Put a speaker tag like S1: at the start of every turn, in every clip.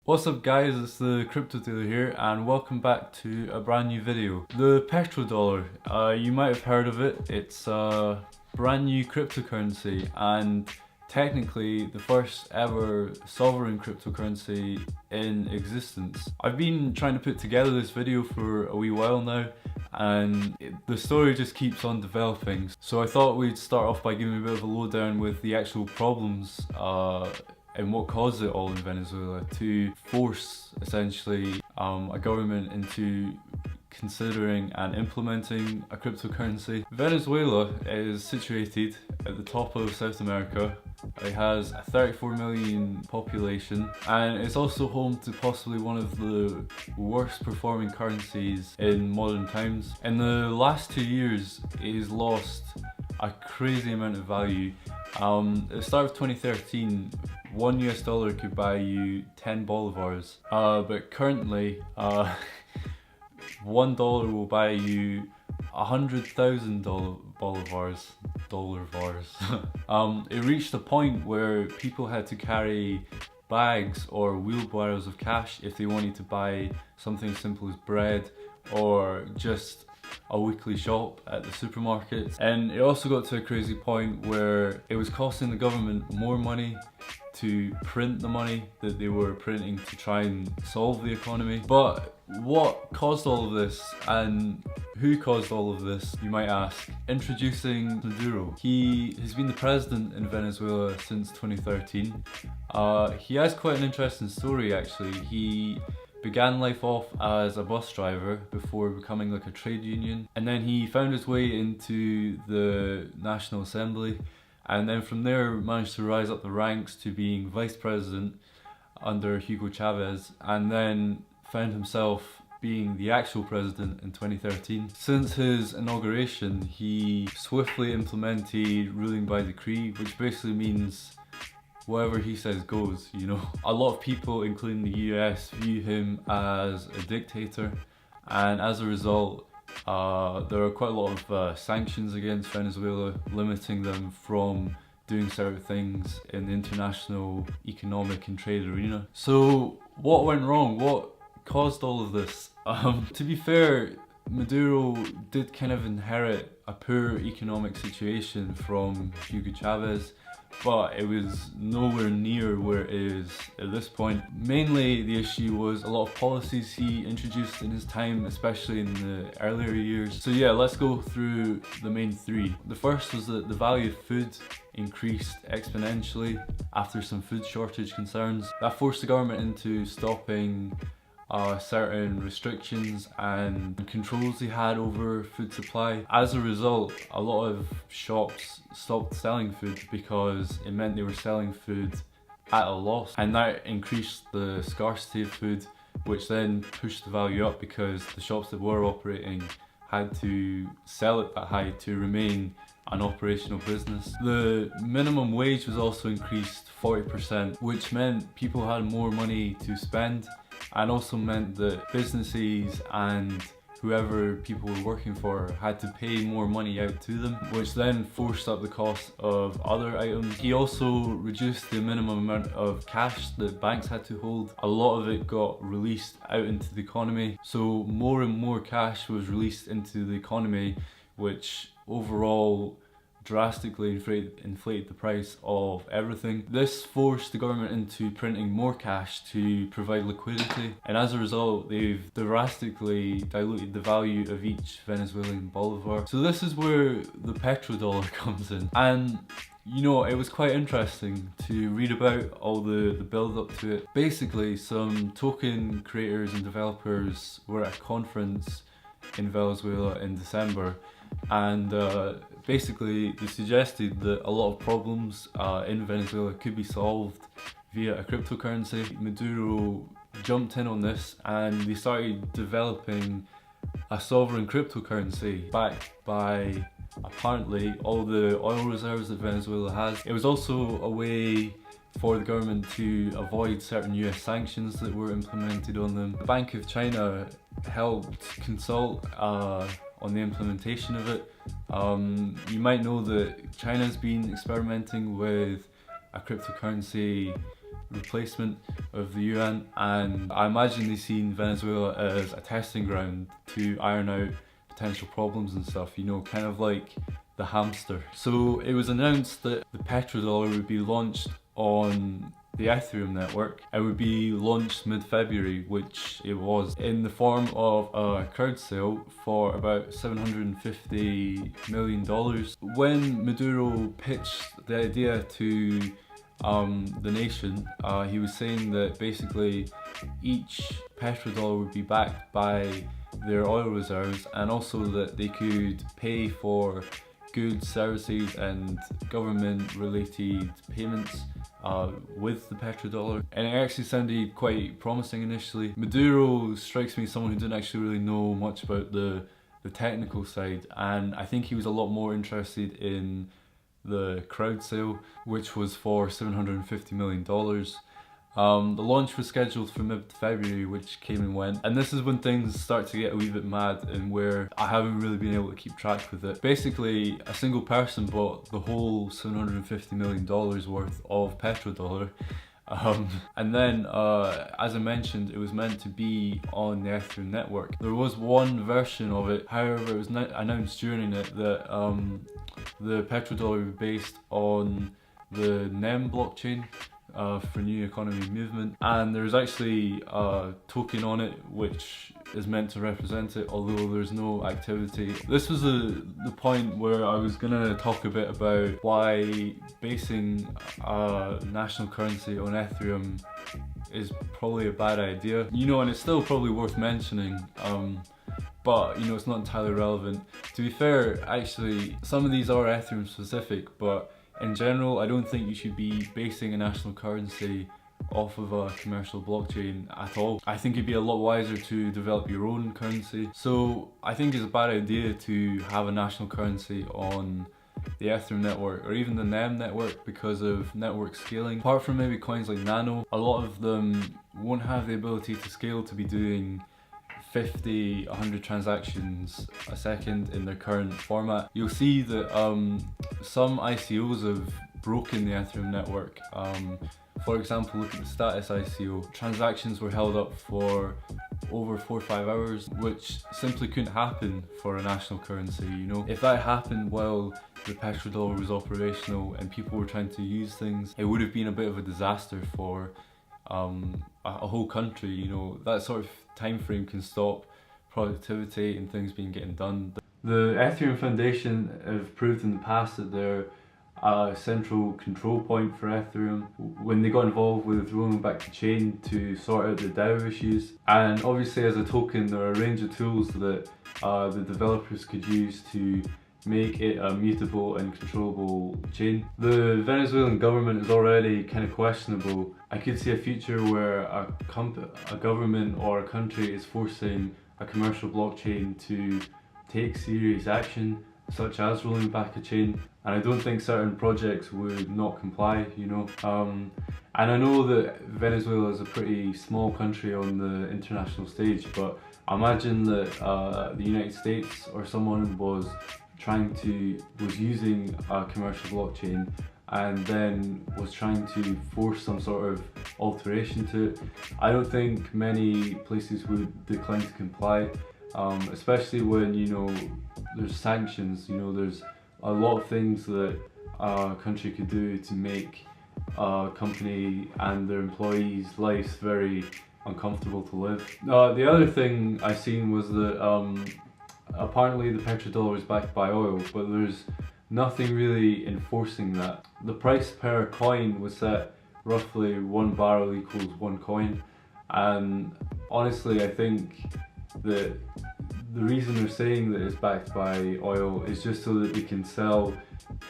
S1: What's up guys, it's the Crypto Dealer here and welcome back to a brand new video. The petrodollar, you might have heard of it. It's a brand new cryptocurrency and technically the first ever sovereign cryptocurrency in existence. I've been trying to put together this video for a wee while now and the story just keeps on developing. So I thought we'd start off by giving a bit of a lowdown with the actual problems and what caused it all in Venezuela to force essentially a government into considering and implementing a cryptocurrency. Venezuela is situated at the top of South America. It has a 34 million population and it's also home to possibly one of the worst performing currencies in modern times. In the last 2 years it has lost a crazy amount of value. At the start of 2013, $1 could buy you 10 bolivars, but currently $1 will buy you 100,000 bolivars. It reached a point where people had to carry bags or wheelbarrows of cash if they wanted to buy something as simple as bread or just a weekly shop at the supermarkets. And it also got to a crazy point where it was costing the government more money to print the money that they were printing to try and solve the economy. But what caused all of this and who caused all of this, you might ask? Introducing Maduro. He has been the president in Venezuela since 2013. He has quite an interesting story actually. He began life off as a bus driver before becoming like a trade union, and then he found his way into the National Assembly, and then from there managed to rise up the ranks to being vice president under Hugo Chavez, and then found himself being the actual president in 2013. Since his inauguration, he swiftly implemented ruling by decree, which basically means whatever he says goes, you know. A lot of people, including the US, view him as a dictator, and as a result, there are quite a lot of sanctions against Venezuela, limiting them from doing certain things in the international economic and trade arena. So what went wrong? What caused all of this? To be fair, Maduro did kind of inherit a poor economic situation from Hugo Chavez, but it was nowhere near where it is at this point. Mainly the issue was a lot of policies he introduced in his time, especially in the earlier years. So yeah, let's go through the main three. The first was that the value of food increased exponentially after some food shortage concerns. That forced the government into stopping certain restrictions and controls he had over food supply. As a result, a lot of shops stopped selling food because it meant they were selling food at a loss, and that increased the scarcity of food, which then pushed the value up because the shops that were operating had to sell it that high to remain an operational business. The minimum wage was also increased 40%, which meant people had more money to spend, and also meant that businesses and whoever people were working for had to pay more money out to them, which then forced up the cost of other items. He also reduced the minimum amount of cash that banks had to hold. A lot of it got released out into the economy, so more and more cash was released into the economy, which overall drastically inflated the price of everything. This forced the government into printing more cash to provide liquidity, and as a result they've drastically diluted the value of each Venezuelan bolivar. So this is where the petrodollar comes in, and you know, it was quite interesting to read about all the build up to it. Basically, some token creators and developers were at a conference in Venezuela in December, and basically they suggested that a lot of problems in Venezuela could be solved via a cryptocurrency. Maduro jumped in on this and they started developing a sovereign cryptocurrency backed by apparently all the oil reserves that Venezuela has. It was also a way for the government to avoid certain US sanctions that were implemented on them. The Bank of China helped consult on the implementation of it. You might know that China's been experimenting with a cryptocurrency replacement of the UN, and I imagine they seen Venezuela as a testing ground to iron out potential problems and stuff, you know, kind of like the hamster. So it was announced that the petrodollar would be launched on the Ethereum network. It would be launched mid-February, which it was, in the form of a crowd sale for about $750 million. When Maduro pitched the idea to the nation, he was saying that basically each petrodollar would be backed by their oil reserves, and also that they could pay for goods, services and government related payments with the petrodollar. And it actually sounded quite promising initially. Maduro strikes me as someone who didn't actually really know much about the technical side, and I think he was a lot more interested in the crowd sale, which was for $750 million. The launch was scheduled for mid-February, which came and went, and this is when things start to get a wee bit mad and where I haven't really been able to keep track with it. Basically, a single person bought the whole $750 million worth of petrodollar, and then, as I mentioned, it was meant to be on the Ethereum network. There was one version of it, however, it was announced during it that the petrodollar would be based on the NEM blockchain, for New Economy Movement, and there's actually a token on it which is meant to represent it, although there's no activity. This was the point where I was gonna talk a bit about why basing a national currency on Ethereum is probably a bad idea, you know, and it's still probably worth mentioning, but you know, it's not entirely relevant. To be fair, actually, some of these are Ethereum specific, but in general, I don't think you should be basing a national currency off of a commercial blockchain at all. I think it'd be a lot wiser to develop your own currency. So I think it's a bad idea to have a national currency on the Ethereum network or even the NEM network because of network scaling. Apart from maybe coins like Nano, a lot of them won't have the ability to scale to be doing 50, 100 transactions a second in their current format. You'll see that some ICOs have broken the Ethereum network. For example, look at the Status ICO. Transactions were held up for over 4 or 5 hours, which simply couldn't happen for a national currency, you know. If that happened while the petrodollar was operational and people were trying to use things, it would have been a bit of a disaster for a whole country, you know. That sort of time frame can stop productivity and things being getting done. The Ethereum Foundation have proved in the past that they're a central control point for Ethereum when they got involved with rolling back the chain to sort out the DAO issues. And obviously, as a token, there are a range of tools that the developers could use to make it a mutable and controllable chain. The Venezuelan government is already kind of questionable. I could see a future where a government or a country is forcing a commercial blockchain to take serious action, such as rolling back a chain, and I don't think certain projects would not comply, you know. And I know that Venezuela is a pretty small country on the international stage, but imagine that the United States or someone was using a commercial blockchain and then was trying to force some sort of alteration to it. I don't think many places would decline to comply, especially when, you know, there's sanctions. You know, there's a lot of things that a country could do to make a company and their employees' lives very uncomfortable to live. The other thing I seen was that apparently the petrodollar is backed by oil, but there's nothing really enforcing that. The price per coin was set roughly 1 barrel equals 1 coin, and honestly I think that the reason they're saying that it's backed by oil is just so that they can sell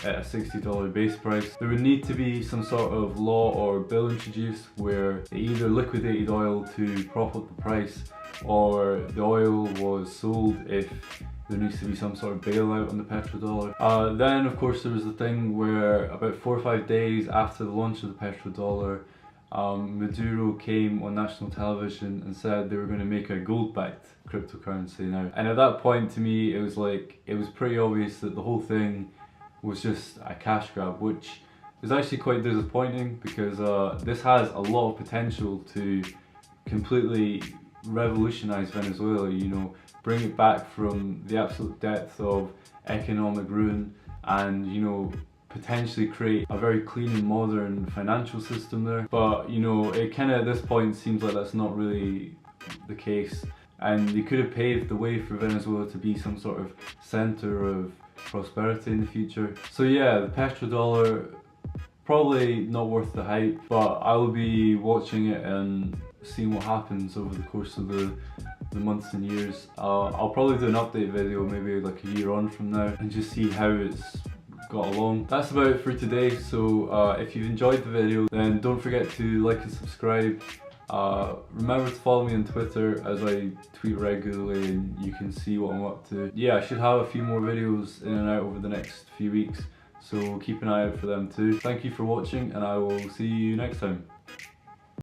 S1: at a $60 base price. There would need to be some sort of law or bill introduced where they either liquidated oil to prop up the price, or the oil was sold if there needs to be some sort of bailout on the petrodollar. Then of course there was the thing where about 4 or 5 days after the launch of the petrodollar, Maduro came on national television and said they were going to make a gold-backed cryptocurrency now. And at that point, to me, it was pretty obvious that the whole thing was just a cash grab, which is actually quite disappointing because this has a lot of potential to completely revolutionize Venezuela, you know, bring it back from the absolute depth of economic ruin and, you know, potentially create a very clean and modern financial system there. But, you know, it kind of at this point seems like that's not really the case, and they could have paved the way for Venezuela to be some sort of center of prosperity in the future. So yeah, the petrodollar, probably not worth the hype, but I will be watching it and seeing what happens over the course of the months and years. I'll probably do an update video maybe like a year on from now and just see how it's got along. That's about it for today. So if you've enjoyed the video, then don't forget to like and subscribe. Remember to follow me on Twitter as I tweet regularly and you can see what I'm up to. Yeah, I should have a few more videos in and out over the next few weeks, so keep an eye out for them too. Thank you for watching and I will see you next time.